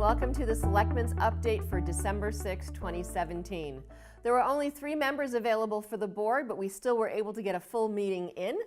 welcome to the Selectmen's Update for December 6, 2017. There were only 3 members available for the board, but we still were able to get a full meeting in.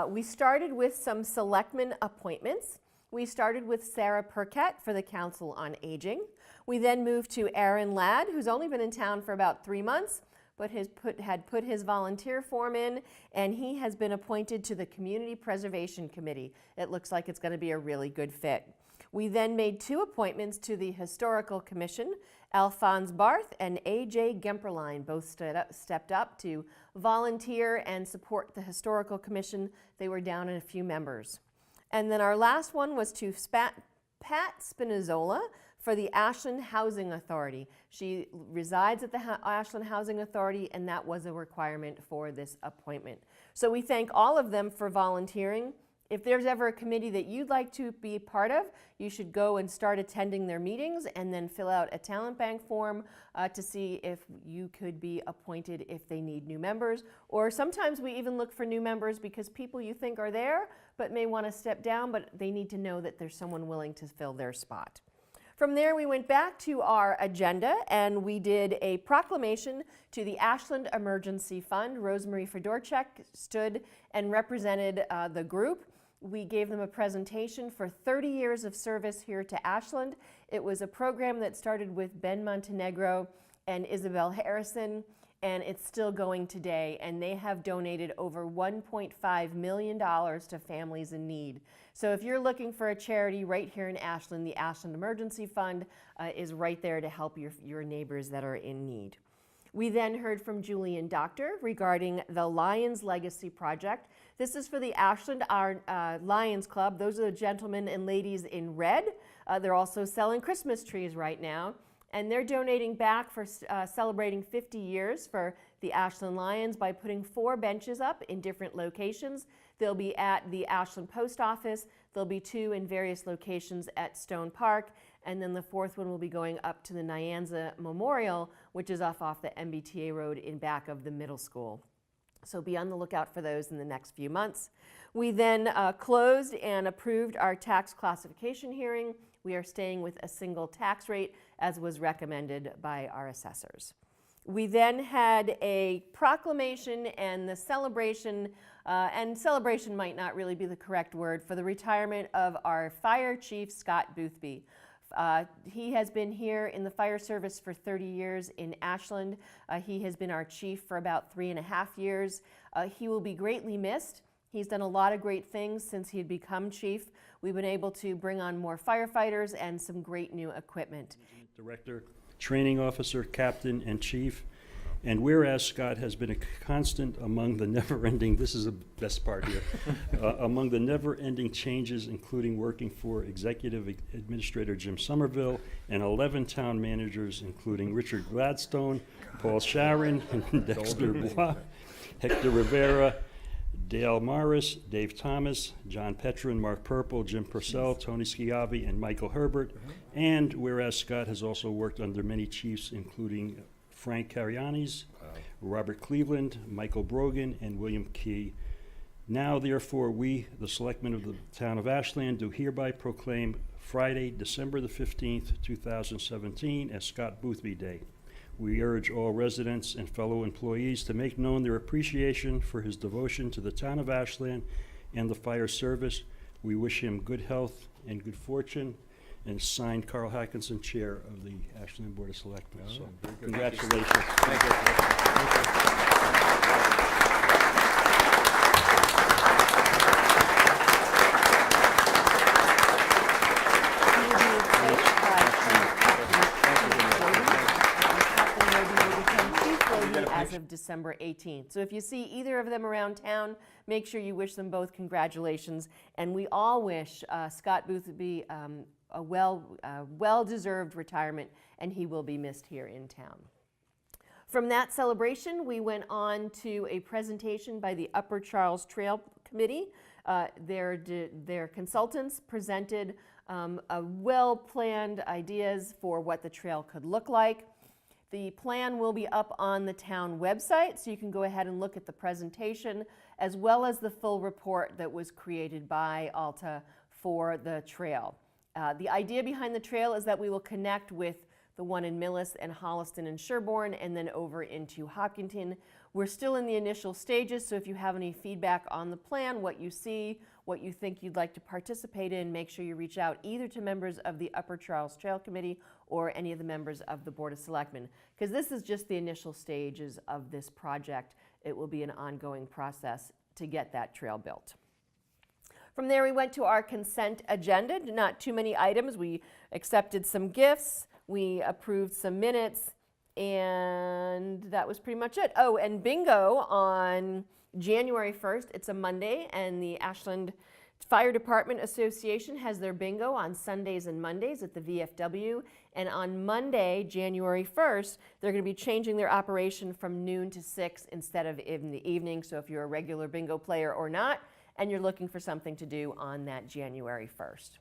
We started with some Selectmen appointments. We started with Sarah Perquette for the Council on Aging. We then moved to Aaron Ladd, who's only been in town for about 3 months, but had put his volunteer form in, and he has been appointed to the Community Preservation Committee. It looks like it's going to be a really good fit. We then made 2 appointments to the Historical Commission. Alphonse Barth and A.J. Gemperline both stepped up to volunteer and support the Historical Commission. They were down in a few members. And then our last one was to Pat Spinazzola for the Ashland Housing Authority. She resides at the Ashland Housing Authority, and that was a requirement for this appointment. So we thank all of them for volunteering. If there's ever a committee that you'd like to be a part of, you should go and start attending their meetings and then fill out a talent bank form to see if you could be appointed if they need new members. Or sometimes we even look for new members because people you think are there but may want to step down, but they need to know that there's someone willing to fill their spot. From there, we went back to our agenda and we did a proclamation to the Ashland Emergency Fund. Rosemary Fedorchak stood and represented the group. We gave them a presentation for 30 years of service here to Ashland. It was a program that started with Ben Montenegro and Isabel Harrison, and it's still going today, and they have donated over $1.5 million to families in need. So if you're looking for a charity right here in Ashland, the Ashland Emergency Fund is right there to help your neighbors that are in need. We then heard from Julian Doctor regarding the Lions Legacy Project. This is for the Ashland Lions Club. Those are the gentlemen and ladies in red. They're also selling Christmas trees right now. And they're donating back for celebrating 50 years for the Ashland Lions by putting 4 benches up in different locations. They'll be at the Ashland Post Office. There'll be 2 in various locations at Stone Park. And then the 4th one will be going up to the Nyanza Memorial, which is off the MBTA road in back of the middle school. So be on the lookout for those in the next few months. We then closed and approved our tax classification hearing. We are staying with a single tax rate as was recommended by our assessors. We then had a proclamation and the celebration, and celebration might not really be the correct word, for the retirement of our fire chief, Scott Boothby. He has been here in the fire service for 30 years in Ashland. He has been our chief for about 3.5 years. He will be greatly missed. He's done a lot of great things since he had become chief. We've been able to bring on more firefighters and some great new equipment. Director, training officer, captain, and chief. And whereas Scott has been a constant among the never-ending, this is the best part here, among the never-ending changes, including working for Executive Administrator Jim Somerville and 11 town managers, including Richard Gladstone, Paul Sharon, Dexter Bois, Hector Rivera, Dale Morris, Dave Thomas, John Petrin, Mark Purple, Jim Purcell, Tony Schiavi, and Michael Herbert. And whereas Scott has also worked under many chiefs, including Frank Carianis, Robert Cleveland, Michael Brogan, and William Key. Now, therefore, we, the selectmen of the town of Ashland, do hereby proclaim Friday, December the 15th, 2017 as Scott Boothby Day. We urge all residents and fellow employees to make known their appreciation for his devotion to the town of Ashland and the fire service. We wish him good health and good fortune. And signed, Carl Hackinson, Chair of the Ashland Board of Selectmen. Oh, so, very good. congratulations. Thank you. As of December 18th. So if you see either of them around town, make sure you wish them both congratulations. And we all wish Scott Boothby a well-deserved retirement, and he will be missed here in town. From that celebration, we went on to a presentation by the Upper Charles Trail Committee. Their consultants presented a well-planned ideas for what the trail could look like. The plan will be up on the town website, so you can go ahead and look at the presentation, as well as the full report that was created by Alta for the trail. The idea behind the trail is that we will connect with the one in Millis and Holliston and Sherborne, and then over into Hopkinton. We're still in the initial stages, so if you have any feedback on the plan, what you see, what you think you'd like to participate in, make sure you reach out either to members of the Upper Charles Trail Committee or any of the members of the Board of Selectmen, because this is just the initial stages of this project. It will be an ongoing process to get that trail built. From there, we went to our consent agenda. Not too many items. We accepted some gifts. We approved some minutes, and that was pretty much it. Oh, and bingo on January 1st. It's a Monday, and the Ashland Fire Department Association has their bingo on Sundays and Mondays at the VFW. And on Monday, January 1st, they're going to be changing their operation from noon to 6 instead of in the evening. So if you're a regular bingo player or not, and you're looking for something to do on that January 1st.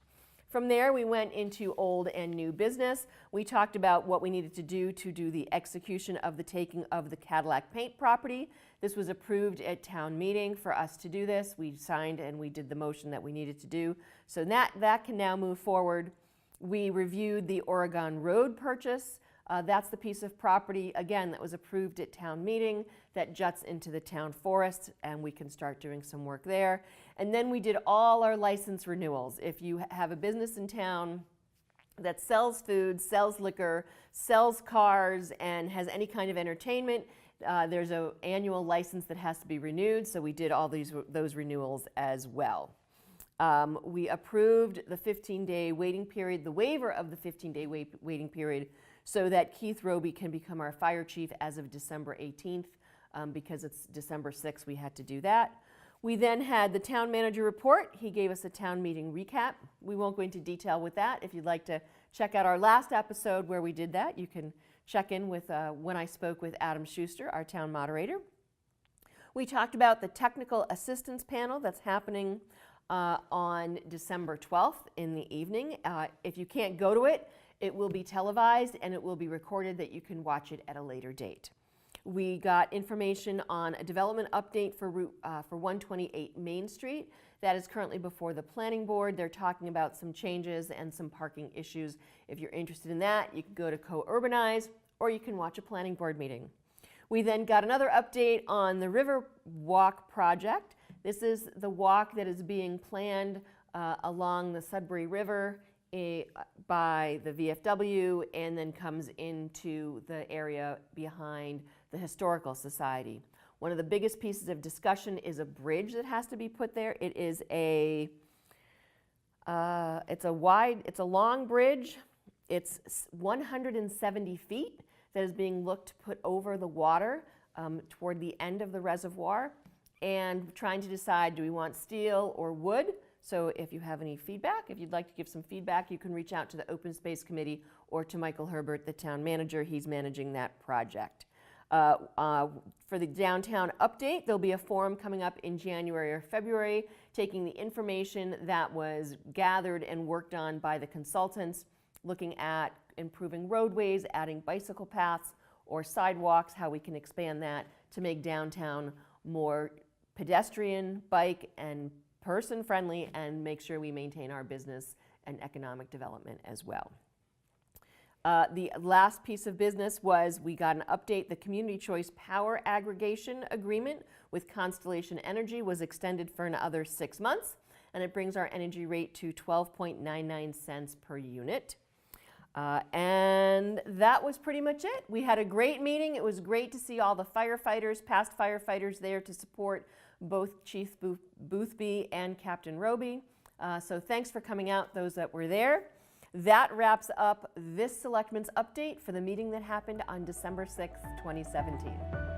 From there, we went into old and new business. We talked about what we needed to do the execution of the taking of the Cadillac Paint property. This was approved at town meeting for us to do this. We signed and we did the motion that we needed to do. So that can now move forward. We reviewed the Oregon Road purchase. That's the piece of property, again, that was approved at town meeting that juts into the town forest, and we can start doing some work there. And then we did all our license renewals. If you have a business in town that sells food, sells liquor, sells cars, and has any kind of entertainment, there's an annual license that has to be renewed, so we did all those renewals as well. We approved the 15-day waiting period, the waiver of the 15-day waiting period, so that Keith Roby can become our fire chief as of December 18th. Because it's December 6th, we had to do that. We then had the town manager report. He gave us a town meeting recap. We won't go into detail with that. If you'd like to check out our last episode where we did that, you can check in with when I spoke with Adam Schuster, our town moderator. We talked about the technical assistance panel that's happening on December 12th in the evening. If you can't go to it, it will be televised and it will be recorded that you can watch it at a later date. We got information on a development update for 128 Main Street. That is currently before the planning board. They're talking about some changes and some parking issues. If you're interested in that, you can go to Co-Urbanize or you can watch a planning board meeting. We then got another update on the River Walk project. This is the walk that is being planned along the Sudbury River by the VFW and then comes into the area behind the Historical Society. One of the biggest pieces of discussion is a bridge that has to be put there. It is it's a long bridge. It's 170 feet that is being looked to put over the water toward the end of the reservoir, and trying to decide, do we want steel or wood? So if you have any feedback, if you'd like to give some feedback, you can reach out to the Open Space Committee or to Michael Herbert, the town manager. He's managing that project. For the downtown update, there'll be a forum coming up in January or February, taking the information that was gathered and worked on by the consultants, looking at improving roadways, adding bicycle paths or sidewalks, how we can expand that to make downtown more pedestrian, bike, and person-friendly, and make sure we maintain our business and economic development as well. The last piece of business was we got an update. The Community Choice Power Aggregation Agreement with Constellation Energy was extended for another 6 months, and it brings our energy rate to 12.99 cents per unit. And that was pretty much it. We had a great meeting. It was great to see all the firefighters, past firefighters there to support both Chief Boothby and Captain Roby. So thanks for coming out, those that were there. That wraps up this Selectmen's update for the meeting that happened on December 6th, 2017.